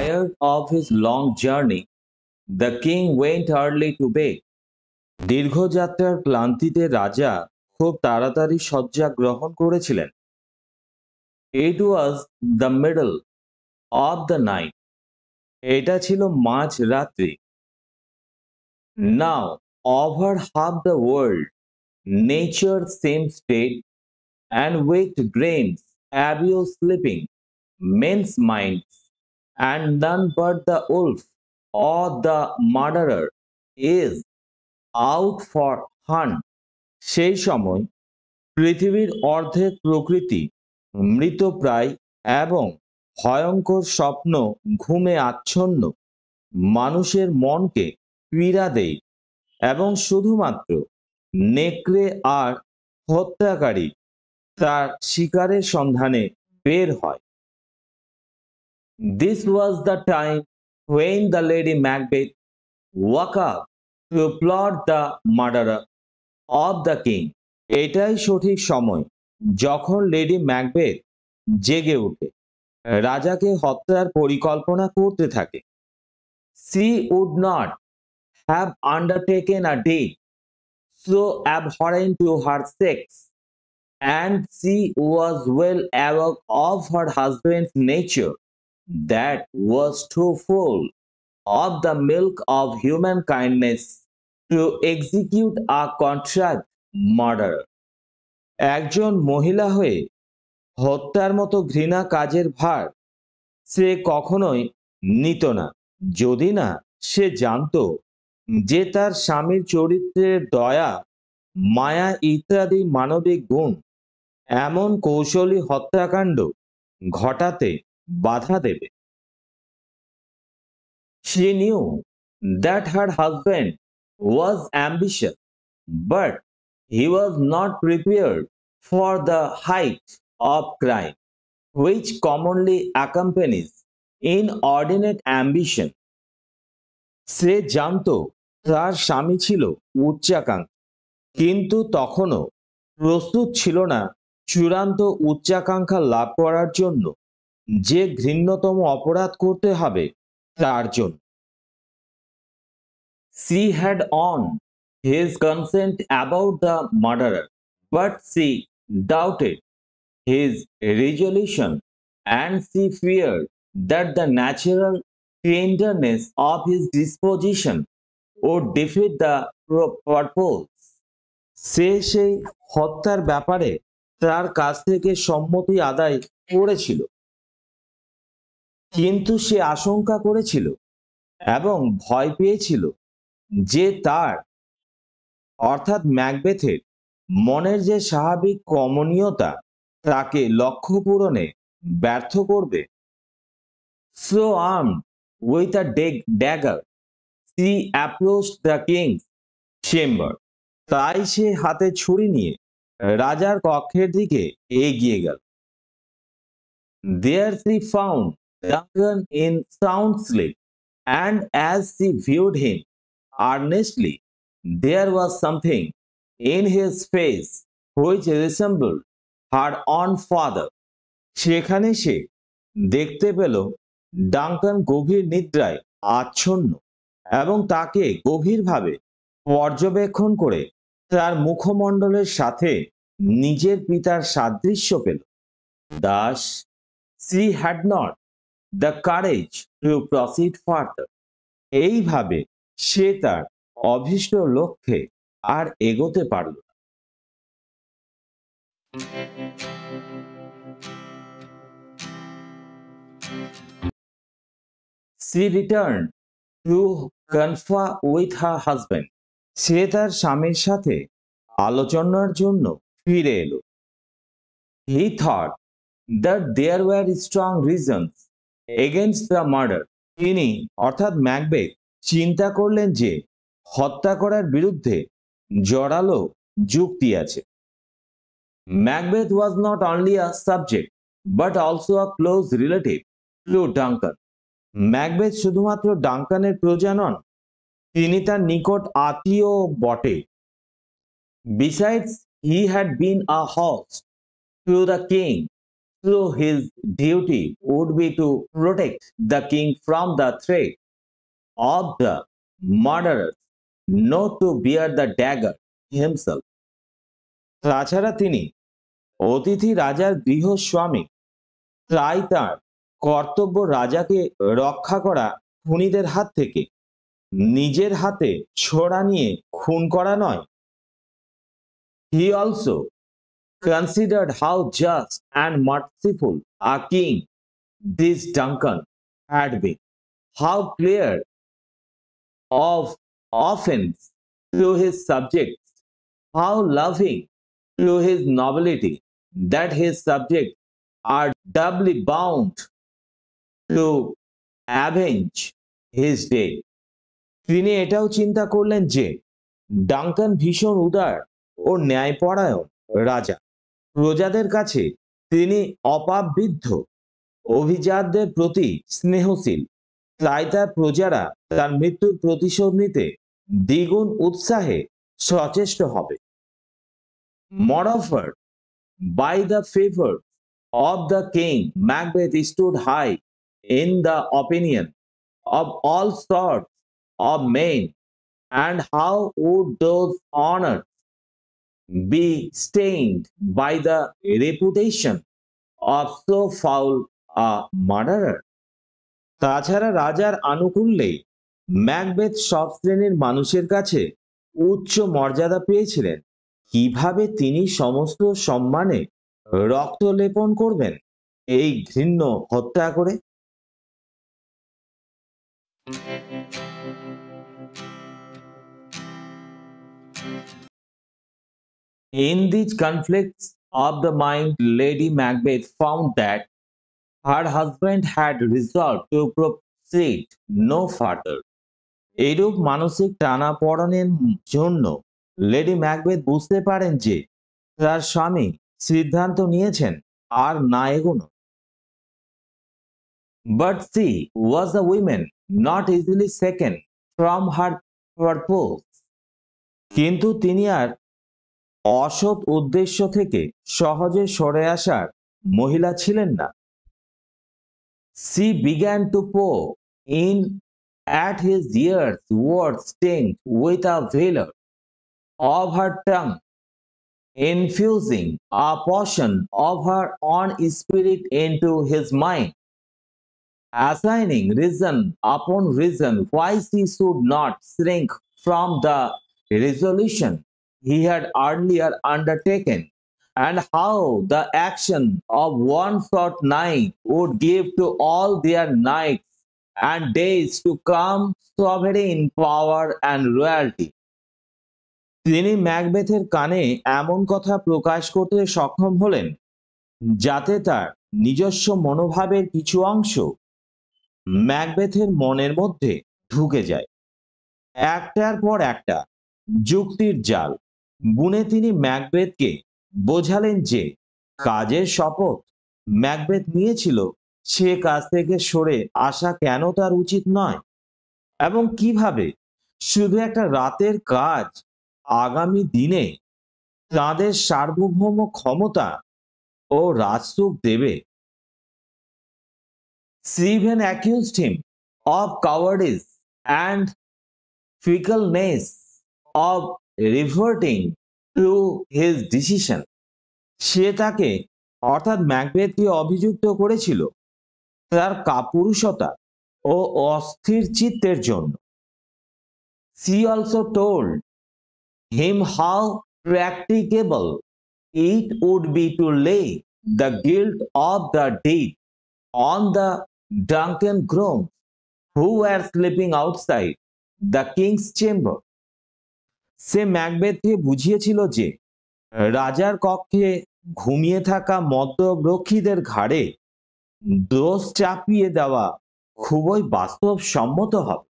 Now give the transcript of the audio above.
Tired of his long journey, the king went early to bed. দীর্ঘযাত্রার ক্লান্তিতে রাজা খুব তাড়াতাড়ি শয্যা গ্রহণ করেছিলেন। It was the middle of the night. এটা ছিল মাঝ রাত্রি। Now, over half the world, nature seems dead, and with dreams abuse sleeping men's minds, and none but the wolf or the murderer is out for hunt. সেই সময় পৃথিবীর অর্ধেক প্রকৃতি মৃতপ্রায় এবং ভয়ঙ্কর স্বপ্ন ঘুমে আচ্ছন্ন মানুষের মনকে পীড়া দেয় এবং শুধুমাত্র নেকড়ে আর হত্যাকারী তার শিকারের সন্ধানে বের হয়। This was the time when the Lady Macbeth woke up to plot the murder of the king. এটাই সঠিক সময় যখন লেডি ম্যাকবেথ জেগে ওঠে, রাজাকে হত্যার পরিকল্পনা করতে থাকে। She would not have undertaken a deed so abhorrent to her sex, and she was well aware of her husband's nature that was too full of the milk of human kindness to execute a contrite murder. একজন মহিলা হয়ে হত্যার মতো ঘৃণা কাজের ভার সে কখনোই নিত না, যদি না সে জানতো যে তার স্বামীর চরিত্রের দয়া, মায়া ইত্যাদি মানবিক গুণ এমন কৌশলী হত্যাকাণ্ড ঘটাতে বাধা দেবে। She knew that her husband was ambitious, but he was not prepared for the height of crime which commonly accompanies inordinate ambition. সে জানতো তার স্বামী ছিল উচ্চাকাঙ্ক্ষী, কিন্তু তখনও প্রস্তুত ছিল না চূড়ান্ত উচ্চাকাঙ্ক্ষা লাভ করার জন্য যে ঘৃণ্যতম অপরাধ করতে হবে তার জন্য। She had won his consent about the murderer, but she doubted his resolution, and she feared that the natural tenderness of his disposition would defeat the purpose. সে সেই হত্যার ব্যাপারে তার কাছ থেকে সম্মতি আদায় করেছিল, কিন্তু সে আশঙ্কা করেছিল এবং ভয় পেয়েছিল যে তার অর্থাৎ ম্যাকবেথের মনের যে স্বাভাবিক কমনীয়তা তাকে লক্ষ্য পূরণে ব্যর্থ করবে। So armed with a dagger, she approached the king's chamber. তাই সে হাতে ছুরি নিয়ে রাজার কক্ষের দিকে এগিয়ে গেল। There she found Duncan in sound sleep, and as she viewed him earnestly, there was something in his face which resembled her own father. সেখানে সে দেখতে পেল ডাঙ্কান গভীর নিদ্রায় আচ্ছন্ন এবং তাকে গভীরভাবে পর্যবেক্ষণ করে তার মুখমণ্ডলের সাথে নিজের পিতার সাদৃশ্য পেল। Thus, she had not the courage to proceed further. এইভাবে সে তার অভীষ্ট লক্ষ্যে আর এগোতে পারল না। She returned to confer with her husband. সে তার স্বামীর সাথে আলোচনার জন্য ফিরে এলো। He thought that there were strong reasons against the murder. তিনি অর্থাৎ ম্যাকবেথ চিন্তা করলেন যে হত্যা করার বিরুদ্ধে জোরালো যুক্তি আছে। Macbeth was not only a subject but also a close relative to Duncan. Macbeth শুধুমাত্র ডাঙ্কানের প্রজা নন, তিনি তার নিকট আত্মীয় বটে। Besides, he had been a host to the king so his duty would be to protect the king from the threat of the murderers, not to bear the dagger himself. তাছাড়া তিনি অতিথি রাজার গৃহস্বামী, তাই তার কর্তব্য রাজাকে রক্ষা করা খুনিদের হাত থেকে, নিজের হাতে ছোরা নিয়ে খুন করা নয়। He also considered how just and merciful a king this Duncan had been, how clear of offense to his subjects, how loving to his nobility, that his subjects are doubly bound to avenge his death. তিনি এটাও চিন্তা করলেন যে Duncan ভীষণ উদার ও ন্যায়পরায়ণ রাজা, প্রজাদের কাছে তিনি অপাবৃদ্ধ, অভিজাতদের প্রতি স্নেহশীল, তাই তার প্রজারা তার মৃত্যুর প্রতিশোধ নিতে দ্বিগুণ উৎসাহে সচেষ্ট হবে। Moreover, by the favor of the king, Macbeth stood high in the opinion of all sorts of men, and how would those honors be stained by the reputation of so foul a murderer? তাছাড়া রাজার আনুকূল্যে Macbeth সব শ্রেণীর মানুষের কাছে উচ্চ মর্যাদা পেয়েছিলেন, কিভাবে তিনি সমস্ত সম্মানে রক্ত লেপন করবেন এই ঘৃণ্য হত্যা করে? In these conflicts of the mind, Lady Macbeth found that her husband had resolved to proceed no further. এইরূপ মানসিক টানাপোড়েনের জন্য লেডি ম্যাকবেথ বুঝতে পারেন যে তার স্বামী সিদ্ধান্ত নিয়েছেন আর না এগোনো। But she was a woman not easily shaken from her purpose. কিন্তু তিনি আর অসৎ উদ্দেশ্য থেকে সহজে সরে আসার মহিলা ছিলেন না। She began to pour in at his ears words tinged with a valor of her tongue, infusing a portion of her own spirit into his mind, assigning reason upon reason why she should not shrink from the resolution he had earlier undertaken, and how the action of one short night would give to all their nights and days to come sovereign power and royalty. তিনি ম্যাকবেথের কানে এমন কথা প্রকাশ করতে সক্ষম হলেন যাতে তার নিজস্ব মনোভাবের কিছু অংশ ম্যাকবেথের মনের মধ্যে ঢুকে যায়। একটার পর একটা যুক্তির জাল বুনে তিনি ম্যাকবেথকে বোঝালেন যে কাজের শপথ ম্যাকবেথ নিয়েছিল সে কাজ থেকে সরে আসা কেন তার উচিত নয়, এবং কিভাবে শুধু একটা রাতের কাজ আগামী দিনে তাদের সার্বভৌম ক্ষমতা ও রাজসুখ দেবে। She even accused him of cowardice and fickleness of reverting to his decision. সে তাকে অর্থাৎ ম্যাকবেথকে অভিযুক্ত করেছিল তার কাপুরুষতা ও অস্থির চিত্তের জন্য। She also told him how practicable it would be to lay the guilt of the deed on the drunken grooms who were sleeping outside the king's chamber. সে ম্যাকবেথকে বুঝিয়েছিল যে রাজার কক্ষে ঘুমিয়ে থাকা মদ্যরক্ষীদের ঘাড়ে দোষ চাপিয়ে দেওয়া খুবই বাস্তবসম্মত হবে।